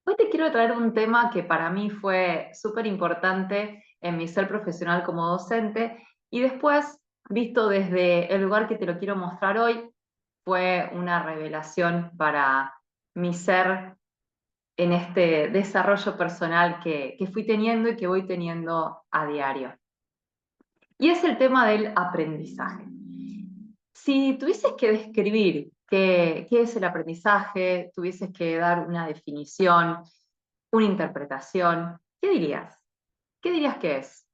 Hoy te quiero traer un tema que para mí fue súper importante en mi ser profesional como docente y después, visto desde el lugar que te lo quiero mostrar hoy, fue una revelación para mi ser en este desarrollo personal que fui teniendo y que voy teniendo a diario. Y es el tema del aprendizaje. Si tuvieses que describir qué es el aprendizaje, tuvieses que dar una definición, una interpretación, ¿qué dirías? ¿Qué dirías que es?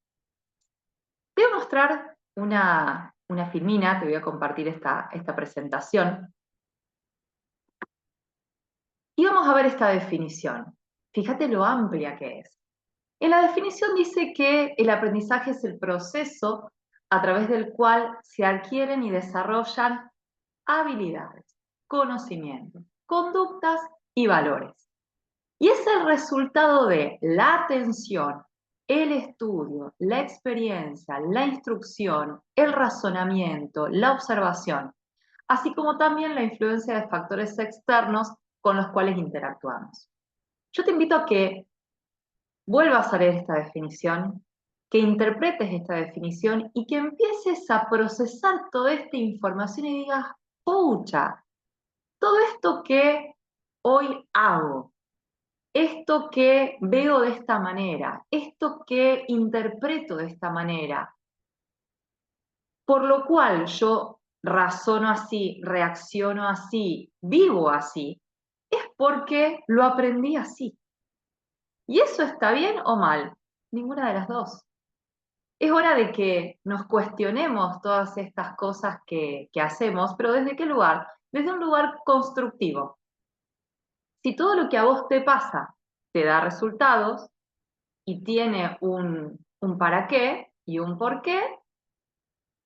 Te voy a mostrar una filmina, te voy a compartir esta presentación y vamos a ver esta definición. Fíjate lo amplia que es. En la definición dice que el aprendizaje es el proceso a través del cual se adquieren y desarrollan habilidades, conocimientos, conductas y valores. Y es el resultado de la atención, el estudio, la experiencia, la instrucción, el razonamiento, la observación, así como también la influencia de factores externos con los cuales interactuamos. Yo te invito a que vuelvas a leer esta definición, que interpretes esta definición y que empieces a procesar toda esta información y digas, pucha, todo esto que hoy hago, esto que veo de esta manera, esto que interpreto de esta manera, por lo cual yo razono así, reacciono así, vivo así, es porque lo aprendí así. ¿Y eso está bien o mal? Ninguna de las dos. Es hora de que nos cuestionemos todas estas cosas que hacemos, pero ¿desde qué lugar? Desde un lugar constructivo. Si todo lo que a vos te pasa te da resultados, y tiene un para qué y un por qué,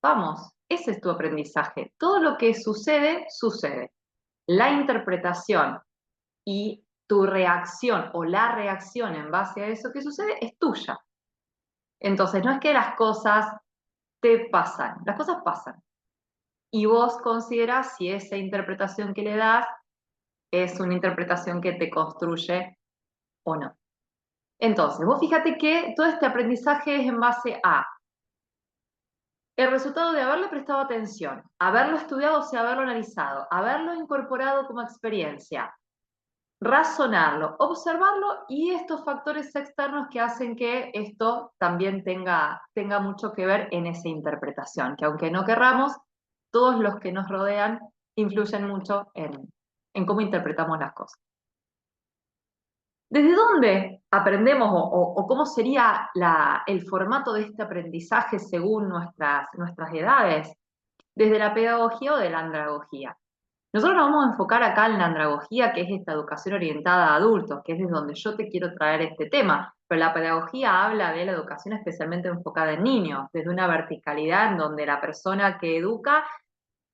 vamos, ese es tu aprendizaje. Todo lo que sucede, sucede. La interpretación y tu reacción o la reacción en base a eso que sucede es tuya. Entonces, no es que las cosas te pasan, las cosas pasan. Y vos considerás si esa interpretación que le das es una interpretación que te construye o no. Entonces, vos fíjate que todo este aprendizaje es en base a el resultado de haberle prestado atención, haberlo estudiado, o sea, haberlo analizado, haberlo incorporado como experiencia, razonarlo, observarlo y estos factores externos que hacen que esto también tenga mucho que ver en esa interpretación, que aunque no querramos, todos los que nos rodean influyen mucho en cómo interpretamos las cosas. ¿Desde dónde aprendemos o cómo sería el formato de este aprendizaje según nuestras edades? ¿Desde la pedagogía o de la andragogía? Nosotros nos vamos a enfocar acá en la andragogía, que es esta educación orientada a adultos, que es desde donde yo te quiero traer este tema, pero la pedagogía habla de la educación especialmente enfocada en niños, desde una verticalidad en donde la persona que educa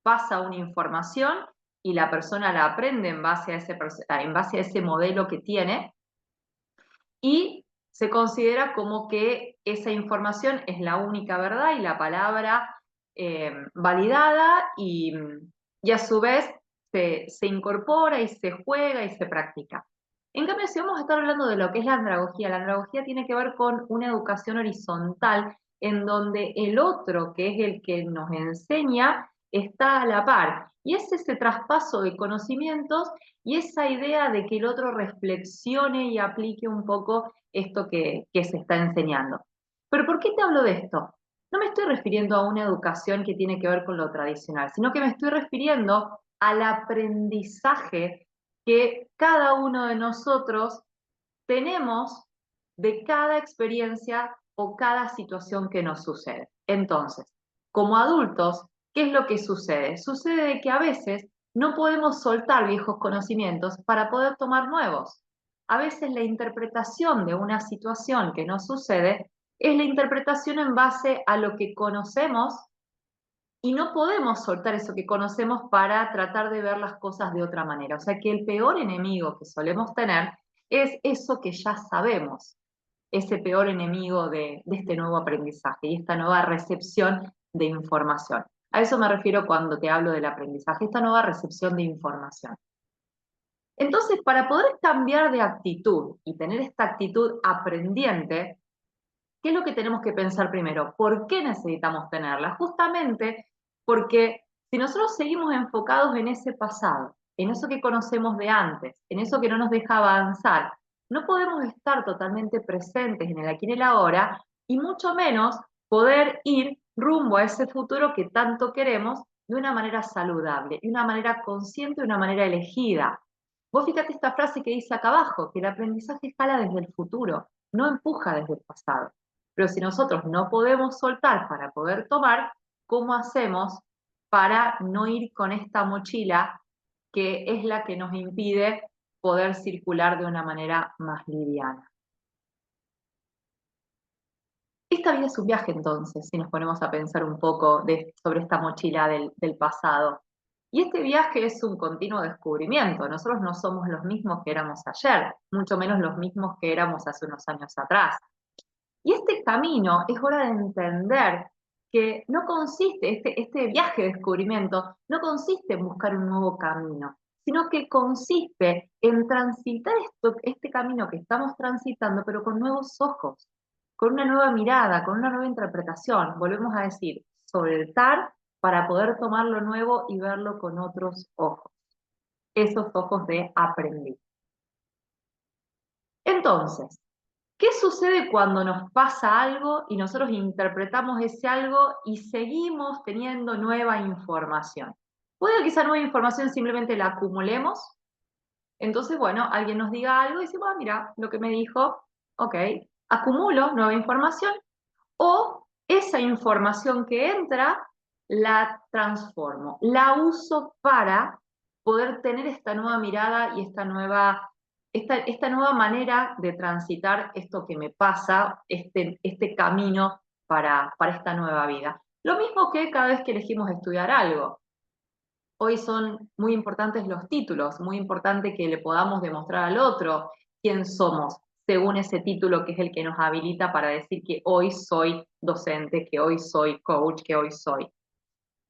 pasa una información y la persona la aprende en base a ese modelo que tiene, y se considera como que esa información es la única verdad y la palabra validada y a su vez se incorpora y se juega y se practica. En cambio, si vamos a estar hablando de lo que es la andragogía tiene que ver con una educación horizontal en donde el otro, que es el que nos enseña, está a la par. Y es ese traspaso de conocimientos y esa idea de que el otro reflexione y aplique un poco esto que se está enseñando. Pero ¿por qué te hablo de esto? No me estoy refiriendo a una educación que tiene que ver con lo tradicional, sino que me estoy refiriendo al aprendizaje que cada uno de nosotros tenemos de cada experiencia o cada situación que nos sucede. Entonces, como adultos, ¿qué es lo que sucede? Sucede que a veces no podemos soltar viejos conocimientos para poder tomar nuevos. A veces la interpretación de una situación que nos sucede es la interpretación en base a lo que conocemos y no podemos soltar eso que conocemos para tratar de ver las cosas de otra manera. O sea que el peor enemigo que solemos tener es eso que ya sabemos, ese peor enemigo de este nuevo aprendizaje y esta nueva recepción de información. A eso me refiero cuando te hablo del aprendizaje, esta nueva recepción de información. Entonces, para poder cambiar de actitud y tener esta actitud aprendiente, ¿qué es lo que tenemos que pensar primero? ¿Por qué necesitamos tenerla? Justamente porque si nosotros seguimos enfocados en ese pasado, en eso que conocemos de antes, en eso que no nos deja avanzar, no podemos estar totalmente presentes en el aquí y en el ahora, y mucho menos poder ir rumbo a ese futuro que tanto queremos de una manera saludable, de una manera consciente, de una manera elegida. Vos fíjate esta frase que dice acá abajo, que el aprendizaje escala desde el futuro, no empuja desde el pasado. Pero si nosotros no podemos soltar para poder tomar, ¿cómo hacemos para no ir con esta mochila que es la que nos impide poder circular de una manera más liviana? Esta vida es un viaje entonces, si nos ponemos a pensar un poco sobre esta mochila del pasado. Y este viaje es un continuo descubrimiento. Nosotros no somos los mismos que éramos ayer, mucho menos los mismos que éramos hace unos años atrás. Y este camino es hora de entender que no consiste, este viaje de descubrimiento no consiste en buscar un nuevo camino, sino que consiste en transitar este camino que estamos transitando, pero con nuevos ojos, con una nueva mirada, con una nueva interpretación. Volvemos a decir, soltar para poder tomar lo nuevo y verlo con otros ojos, esos ojos de aprendiz. Entonces, ¿qué sucede cuando nos pasa algo y nosotros interpretamos ese algo y seguimos teniendo nueva información? Puede que esa nueva información simplemente la acumulemos, entonces, bueno, alguien nos diga algo y decimos, ah, mira, lo que me dijo, ok, acumulo nueva información, o esa información que entra la transformo, la uso para poder tener esta nueva mirada y esta nueva manera de transitar esto que me pasa, este camino para esta nueva vida. Lo mismo que cada vez que elegimos estudiar algo. Hoy son muy importantes los títulos, muy importante que le podamos demostrar al otro quién somos, según ese título que es el que nos habilita para decir que hoy soy docente, que hoy soy coach, que hoy soy.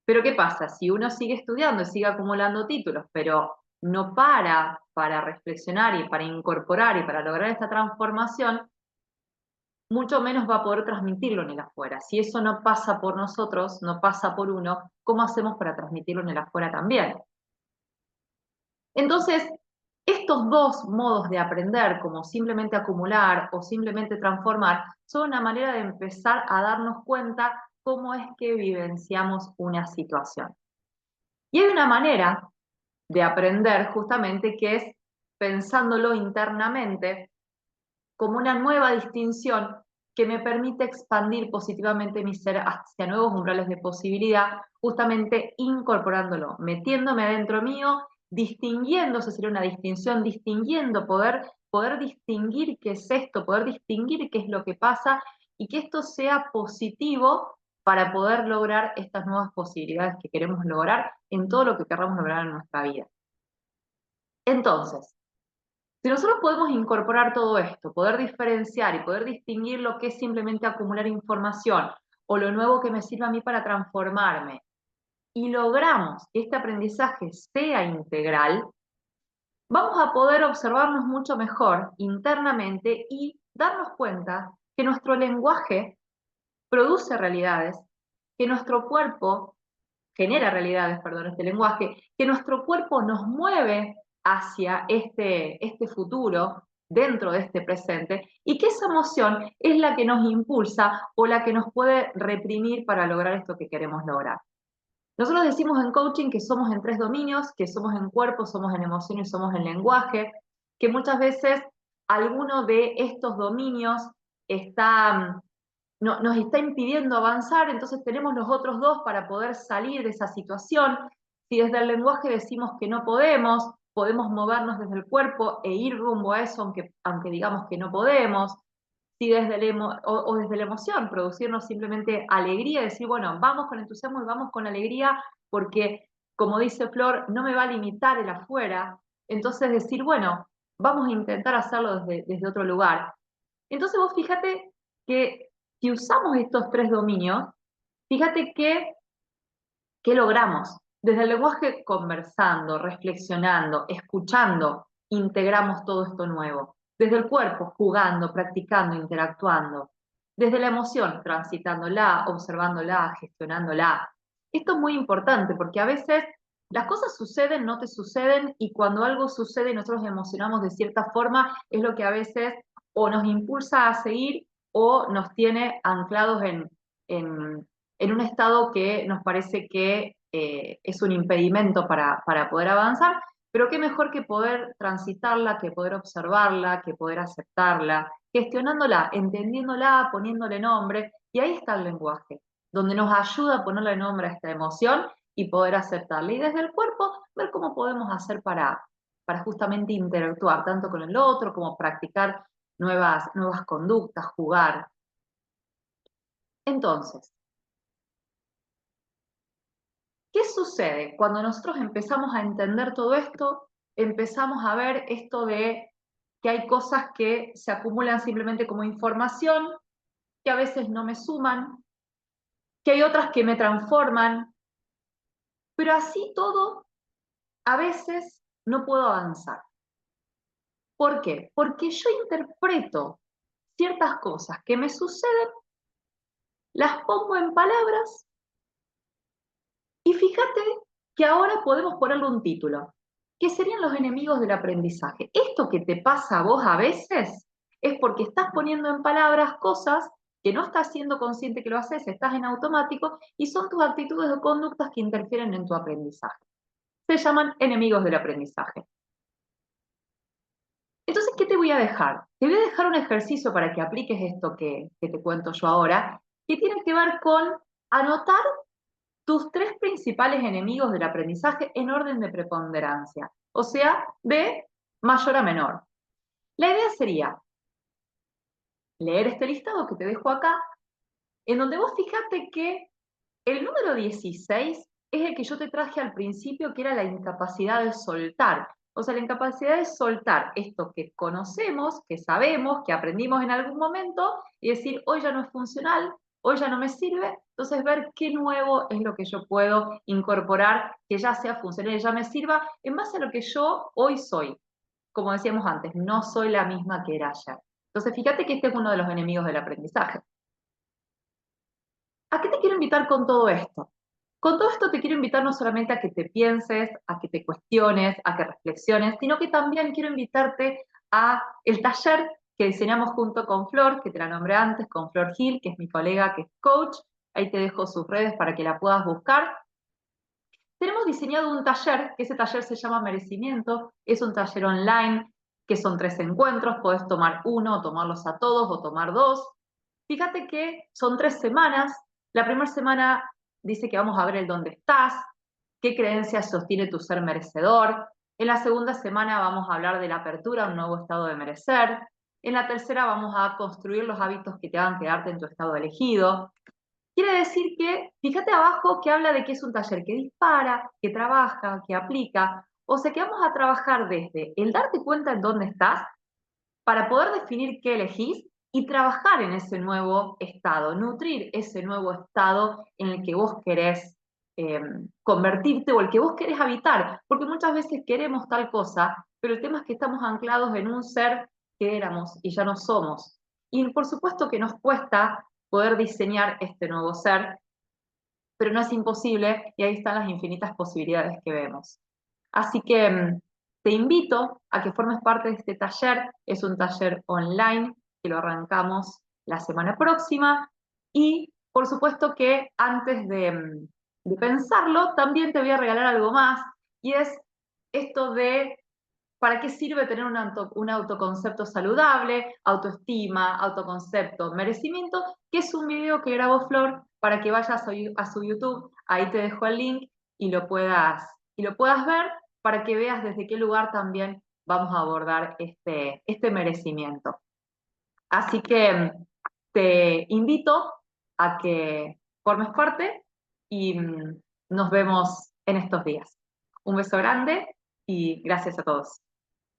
Pero ¿qué pasa? Si uno sigue estudiando y sigue acumulando títulos, pero no para reflexionar y para incorporar y para lograr esta transformación, mucho menos va a poder transmitirlo en el afuera. Si eso no pasa por nosotros, no pasa por uno, ¿cómo hacemos para transmitirlo en el afuera también? Entonces, estos dos modos de aprender, como simplemente acumular o simplemente transformar, son una manera de empezar a darnos cuenta cómo es que vivenciamos una situación. Y hay una manera de aprender justamente que es pensándolo internamente como una nueva distinción que me permite expandir positivamente mi ser hacia nuevos umbrales de posibilidad, justamente incorporándolo, metiéndome adentro mío, distinguiendo, eso sería una distinción, distinguiendo, poder distinguir qué es esto, poder distinguir qué es lo que pasa y que esto sea positivo para poder lograr estas nuevas posibilidades que queremos lograr en todo lo que queramos lograr en nuestra vida. Entonces, si nosotros podemos incorporar todo esto, poder diferenciar y poder distinguir lo que es simplemente acumular información o lo nuevo que me sirve a mí para transformarme, y logramos que este aprendizaje sea integral, vamos a poder observarnos mucho mejor internamente y darnos cuenta que nuestro lenguaje produce realidades, que nuestro cuerpo genera realidades, perdón, este lenguaje, que nuestro cuerpo nos mueve hacia este futuro dentro de este presente y que esa emoción es la que nos impulsa o la que nos puede reprimir para lograr esto que queremos lograr. Nosotros decimos en coaching que somos en tres dominios, que somos en cuerpo, somos en emoción y somos en lenguaje, que muchas veces alguno de estos dominios está nos está impidiendo avanzar, entonces tenemos los otros dos para poder salir de esa situación. Si desde el lenguaje decimos que no podemos, podemos movernos desde el cuerpo e ir rumbo a eso, aunque digamos que no podemos. Si desde o desde la emoción, producirnos simplemente alegría, decir, bueno, vamos con entusiasmo y vamos con alegría, porque, como dice Flor, no me va a limitar el afuera. Entonces decir, bueno, vamos a intentar hacerlo desde otro lugar. Entonces vos fíjate que si usamos estos tres dominios, fíjate que logramos desde el lenguaje conversando, reflexionando, escuchando, integramos todo esto nuevo? Desde el cuerpo, jugando, practicando, interactuando. Desde la emoción, transitándola, observándola, gestionándola. Esto es muy importante porque a veces las cosas suceden, no te suceden, y cuando algo sucede y nosotros nos emocionamos de cierta forma, es lo que a veces o nos impulsa a seguir o nos tiene anclados en un estado que nos parece que es un impedimento para poder avanzar, pero qué mejor que poder transitarla, que poder observarla, que poder aceptarla, gestionándola, entendiéndola, poniéndole nombre, y ahí está el lenguaje, donde nos ayuda a ponerle nombre a esta emoción y poder aceptarla. Y desde el cuerpo, ver cómo podemos hacer para justamente interactuar tanto con el otro como practicar nuevas conductas, jugar. Entonces, ¿qué sucede cuando nosotros empezamos a entender todo esto? Empezamos a ver esto de que hay cosas que se acumulan simplemente como información, que a veces no me suman, que hay otras que me transforman, pero así todo, a veces no puedo avanzar. ¿Por qué? Porque yo interpreto ciertas cosas que me suceden, las pongo en palabras, y fíjate que ahora podemos ponerle un título, que serían los enemigos del aprendizaje. Esto que te pasa a vos a veces es porque estás poniendo en palabras cosas que no estás siendo consciente que lo haces, estás en automático, y son tus actitudes o conductas que interfieren en tu aprendizaje. Se llaman enemigos del aprendizaje. Entonces, ¿qué te voy a dejar? Te voy a dejar un ejercicio para que apliques esto que te cuento yo ahora, que tiene que ver con anotar tus tres principales enemigos del aprendizaje en orden de preponderancia, o sea, de mayor a menor. La idea sería leer este listado que te dejo acá, en donde vos fijate que el número 16 es el que yo te traje al principio, que era la incapacidad de soltar. O sea, la incapacidad de soltar esto que conocemos, que sabemos, que aprendimos en algún momento, y decir, hoy ya no es funcional, hoy ya no me sirve, entonces ver qué nuevo es lo que yo puedo incorporar, que ya sea funcional, ya me sirva, en base a lo que yo hoy soy. Como decíamos antes, no soy la misma que era ayer. Entonces, fíjate que este es uno de los enemigos del aprendizaje. ¿A qué te quiero invitar con todo esto? Con todo esto te quiero invitar no solamente a que te pienses, a que te cuestiones, a que reflexiones, sino que también quiero invitarte a el taller que diseñamos junto con Flor, que te la nombré antes, con Flor Gil, que es mi colega, que es coach. Ahí te dejo sus redes para que la puedas buscar. Tenemos diseñado un taller, que ese taller se llama Merecimiento, es un taller online, que son 3 encuentros, podés tomar uno, o tomarlos a todos, o tomar 2. Fíjate que son 3 semanas. La primera semana dice que vamos a ver el dónde estás, qué creencias sostiene tu ser merecedor. En la segunda semana vamos a hablar de la apertura a un nuevo estado de merecer. En la tercera vamos a construir los hábitos que te hagan quedarte en tu estado elegido. Quiere decir que, fíjate abajo que habla de que es un taller que dispara, que trabaja, que aplica. O sea que vamos a trabajar desde el darte cuenta en dónde estás, para poder definir qué elegís y trabajar en ese nuevo estado, nutrir ese nuevo estado en el que vos querés convertirte o el que vos querés habitar, porque muchas veces queremos tal cosa, pero el tema es que estamos anclados en un ser que éramos y ya no somos. Y por supuesto que nos cuesta poder diseñar este nuevo ser, pero no es imposible, y ahí están las infinitas posibilidades que vemos. Así que te invito a que formes parte de este taller. Es un taller online que lo arrancamos la semana próxima, y por supuesto que antes de pensarlo, también te voy a regalar algo más, y es esto de ¿para qué sirve tener un autoconcepto saludable, autoestima, autoconcepto, merecimiento? Que es un video que grabó Flor para que vayas a su YouTube, ahí te dejo el link y lo puedas ver para que veas desde qué lugar también vamos a abordar este merecimiento. Así que te invito a que formes parte y nos vemos en estos días. Un beso grande y gracias a todos.